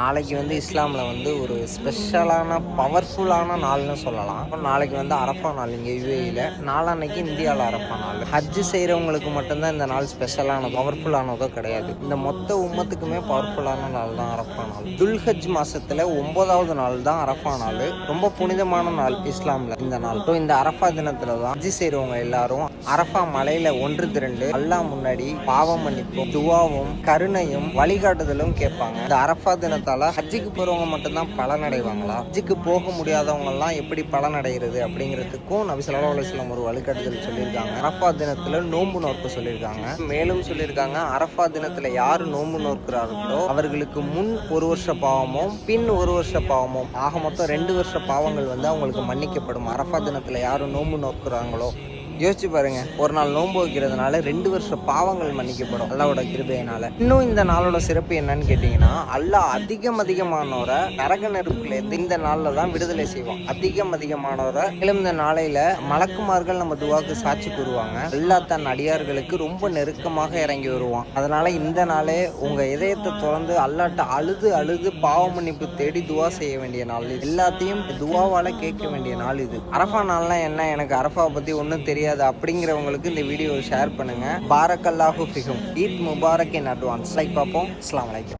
நாளைக்கு இஸ்லாமில் ஒரு ஸ்பெஷலான பவர்ஃபுல்லான நாள்னு சொல்லலாம். நாளைக்கு அரஃபா நாள் இங்கே யுஏஇயில், நாளான்னைக்கு இந்தியாவில் அரஃபா நாள். ஹஜ்ஜு செய்கிறவங்களுக்கு மட்டும்தான் இந்த நாள் ஸ்பெஷலானது, பவர்ஃபுல்லானதோ கிடையாது. இந்த மொத்த உம்மத்துக்குமே பவர்ஃபுல்லான நாள் தான் அரஃபா நாள். துல்ஹஜ் மாதத்தில் 9வது நாள் தான் அரஃபா நாள். ரொம்ப புனிதமான நாள் இஸ்லாமில் இந்த நாள். ஸோ இந்த அரஃபா தினத்தில் தான் ஹஜ்ஜு செய்கிறவங்க எல்லாரும் அரஃபா மலையில் ஒன்று திரண்டு அல்லாஹ் முன்னாடி பாவம் மன்னிப்பும் துவாவும் கருணையும் வழிகாட்டுதலும் கேட்பாங்க. இந்த அரஃபா தினத்தால ஹஜ்ஜுக்கு போறவங்க மட்டும்தான் பலன் அடைவாங்களா, ஹஜ்ஜுக்கு போக முடியாதவங்க எல்லாம் எப்படி பலன் அடைகிறது அப்படிங்கிறதுக்கும் நபி ஸல்லல்லாஹு அலைஹி வஸல்லம் ஒரு வழிகாட்டுதல் சொல்லியிருக்காங்க. அரஃபா தினத்துல நோன்பு நோக்க சொல்லியிருக்காங்க. மேலும் சொல்லியிருக்காங்க, அரஃபா தினத்துல யாரு நோன்பு நோக்கிறார்களோ அவர்களுக்கு முன் ஒரு வருஷ பாவமும் பின் ஒரு வருஷ பாவமும் ஆக மொத்தம் 2 வருஷ பாவங்கள் அவங்களுக்கு மன்னிக்கப்படும். அரஃபா தினத்துல யாரும் நோன்பு நோக்குறாங்களோ யோசிச்சு பாருங்க, ஒரு நாள் நோன்பு வைக்கிறதுனால 2 வருஷ பாவங்கள் மன்னிக்கப்படும் அல்லாஹ்வோட கிருபையினால. இன்னும் இந்த நாளோட சிறப்பு என்னன்னு கேட்டீங்கன்னா, அல்லாஹ் அதிகமானோரை நரக நெருப்புலேருந்து இந்த நாளில் தான் விடுதலை செய்வான். அதிகமானோரை இந்த நாளையில மலக்குமார்கள் நம்ம துவாக்கு சாட்சி கூறுவாங்க. அல்லாஹ் தன் அடியார்களுக்கு ரொம்ப நெருக்கமாக இறங்கி வருவான். அதனால இந்த நாளே உங்க இதயத்தை திறந்து அல்லாஹ்ட்ட அழுது பாவ மன்னிப்பு தேடி துவா செய்ய வேண்டிய நாள். எல்லாத்தையும் துவாவால கேட்க வேண்டிய நாள் இது. அரஃபா நாள்லாம் என்ன, எனக்கு அரஃபாவை பத்தி ஒன்றும் தெரியாது அப்படிங்கிறவங்களுக்கு இந்த வீடியோவை ஷேர் பண்ணுங்க. பாரக்கல்லாஹு ஃபிகும். ஈத் முபாரக் இன் அட்வான்ஸ். லைக் பார்ப்போம். அஸ்ஸலாமு அலைக்கும்.